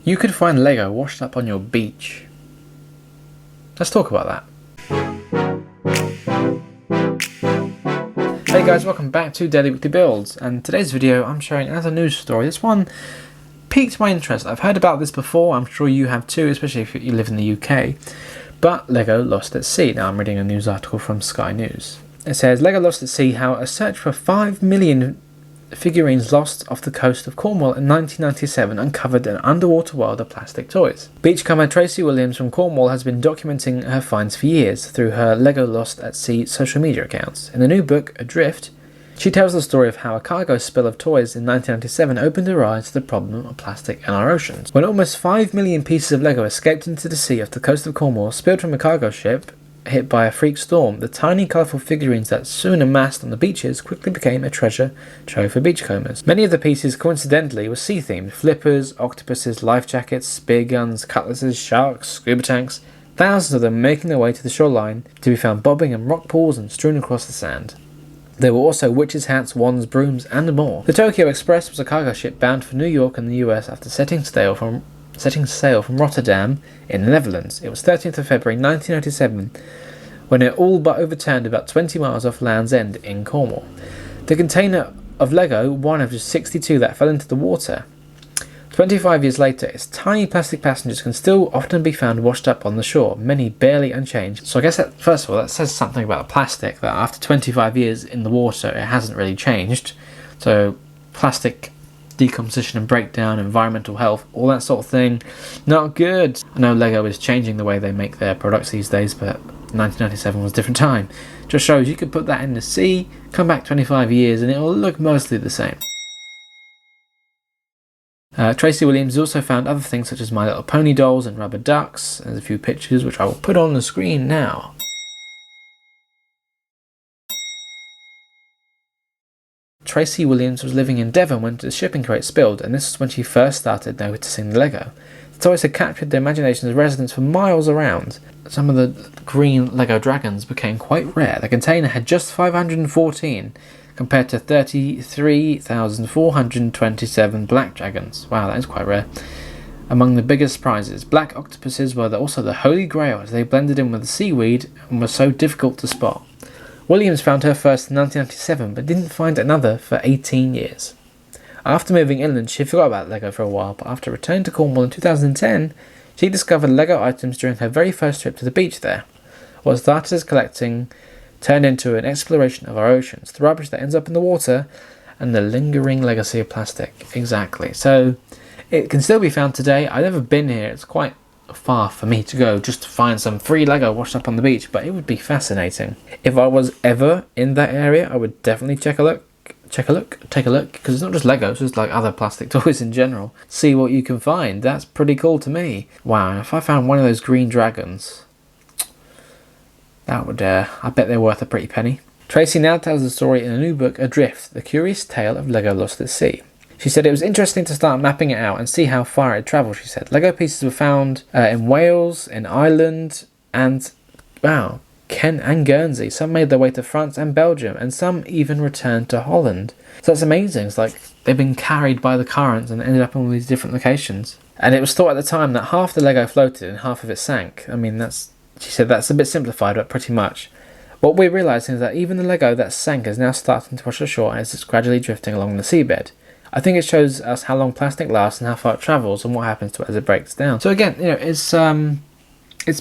You could find Lego washed up on your beach. Let's talk about that. Hey guys, welcome back to Daily Weekly Builds, and today's video I'm sharing another news story. This one piqued my interest. I've heard about this before, I'm sure you have too, especially if you live in the UK. But Lego lost at sea. Now I'm reading a news article from Sky News. It says, Lego lost at sea, how a search for 5 million figurines lost off the coast of Cornwall in 1997 uncovered an underwater world of plastic toys. Beachcomber Tracy Williams from Cornwall has been documenting her finds for years through her Lego Lost at Sea social media accounts. In the new book, Adrift, she tells the story of how a cargo spill of toys in 1997 opened her eyes to the problem of plastic in our oceans. When almost 5 million pieces of Lego escaped into the sea off the coast of Cornwall, spilled from a cargo ship hit by a freak storm, the tiny colourful figurines that soon amassed on the beaches quickly became a treasure trove for beachcombers. Many of the pieces, coincidentally, were sea-themed: flippers, octopuses, life jackets, spear guns, cutlasses, sharks, scuba tanks, thousands of them making their way to the shoreline to be found bobbing in rock pools and strewn across the sand. There were also witches' hats, wands, brooms, and more. The Tokyo Express was a cargo ship bound for New York in the US after setting sail from Rotterdam in the Netherlands. It was 13th of February 1997 when it all but overturned about 20 miles off Land's End in Cornwall. The container of Lego, one of just 62 that fell into the water. 25 years later, its tiny plastic passengers can still often be found washed up on the shore, many barely unchanged. So I guess that, first of all, that says something about plastic, that after 25 years in the water, it hasn't really changed. So plastic decomposition and breakdown, environmental health, all that sort of thing, not good. I know Lego is changing the way they make their products these days, but 1997 was a different time. Just shows you could put that in the sea, come back 25 years, and it will look mostly the same. Tracy Williams also found other things such as My Little Pony dolls and rubber ducks. There's a few pictures which I will put on the screen now. Tracy Williams was living in Devon when the shipping crate spilled, and this was when she first started noticing the Lego. The toys had captured the imaginations of residents for miles around. Some of the green Lego dragons became quite rare. The container had just 514 compared to 33,427 black dragons. Wow, that is quite rare. Among the biggest prizes, black octopuses were also the holy grail as they blended in with the seaweed and were so difficult to spot. Williams found her first in 1997 but didn't find another for 18 years. After moving inland, she forgot about Lego for a while, but after returning to Cornwall in 2010, she discovered Lego items during her very first trip to the beach there. What started as collecting turned into an exploration of our oceans, the rubbish that ends up in the water, and the lingering legacy of plastic. Exactly. So, it can still be found today. I've never been here. It's quite far for me to go just to find some free Lego washed up on the beach, but it would be fascinating. If I was ever in that area, I would definitely take a look, because it's not just Lego, it's just like other plastic toys in general. See what you can find. That's pretty cool to me. Wow, if I found one of those green dragons, that would, I bet they're worth a pretty penny. Tracy now tells the story in a new book, Adrift, The Curious Tale of Lego Lost at Sea. She said it was interesting to start mapping it out and see how far it travelled, she said. Lego pieces were found in Wales, in Ireland, and, wow, Kent and Guernsey. Some made their way to France and Belgium, and some even returned to Holland. So that's amazing. It's like they've been carried by the currents and ended up in all these different locations. And it was thought at the time that half the Lego floated and half of it sank. I mean, she said that's a bit simplified, but pretty much. What we're realising is that even the Lego that sank is now starting to wash ashore as it's gradually drifting along the seabed. I think it shows us how long plastic lasts and how far it travels and what happens to it as it breaks down. So again, there's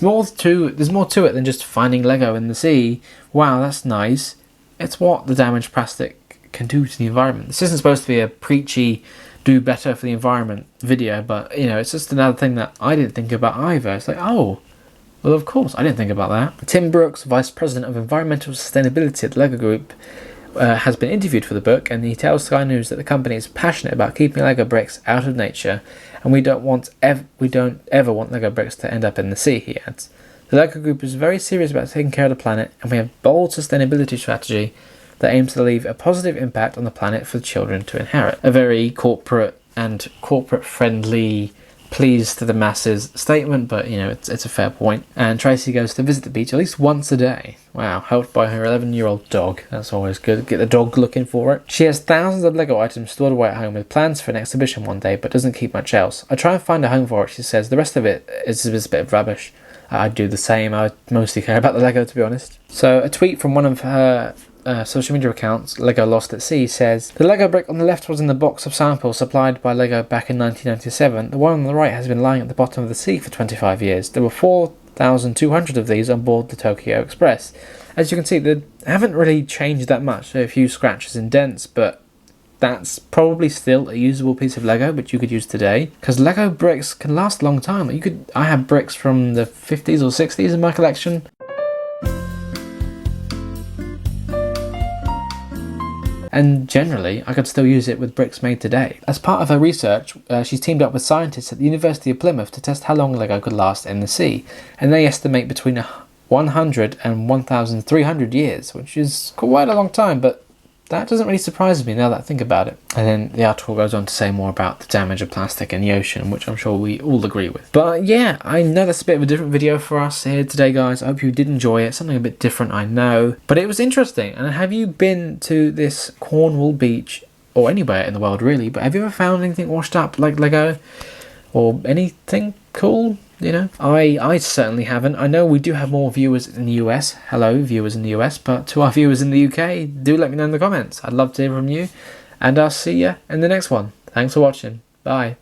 more to it than just finding Lego in the sea. Wow, that's nice. It's what the damaged plastic can do to the environment. This isn't supposed to be a preachy, do better for the environment video, but it's just another thing that I didn't think about either. It's like, oh, well, of course, I didn't think about that. Tim Brooks, Vice President of Environmental Sustainability at the Lego Group, has been interviewed for the book, and he tells Sky News that the company is passionate about keeping Lego bricks out of nature, and we don't ever want Lego bricks to end up in the sea, he adds. The Lego Group is very serious about taking care of the planet, and we have a bold sustainability strategy that aims to leave a positive impact on the planet for children to inherit. A very corporate and corporate-friendly pleased to the masses statement, but you know, it's a fair point. And Tracy goes to visit the beach at least once a day. Wow, helped by her 11-year-old dog. That's always good. Get the dog looking for it. She has thousands of Lego items stored away at home with plans for an exhibition one day, but doesn't keep much else. I try and find a home for it, she says. The rest of it is a bit of rubbish. I do the same. I mostly care about the Lego, to be honest. So a tweet from one of her social media accounts, Lego Lost at Sea, says, "The Lego brick on the left was in the box of samples supplied by Lego back in 1997. The one on the right has been lying at the bottom of the sea for 25 years. There were 4,200 of these on board the Tokyo Express. As you can see, they haven't really changed that much. There are a few scratches and dents, but that's probably still a usable piece of Lego, which you could use today. Because Lego bricks can last a long time. I have bricks from the 50s or 60s in my collection. And generally, I could still use it with bricks made today. As part of her research, she's teamed up with scientists at the University of Plymouth to test how long Lego could last in the sea. And they estimate between 100 and 1,300 years, which is quite a long time, but that doesn't really surprise me now that I think about it. And then the article goes on to say more about the damage of plastic in the ocean, which I'm sure we all agree with. But yeah, I know that's a bit of a different video for us here today, guys. I hope you did enjoy it. Something a bit different, I know. But it was interesting. And have you been to this Cornwall beach, or anywhere in the world really, but have you ever found anything washed up like Lego? Or anything cool? You know, I certainly haven't. I know we do have more viewers in the US. Hello, viewers in the US. But to our viewers in the UK, do let me know in the comments. I'd love to hear from you. And I'll see you in the next one. Thanks for watching. Bye.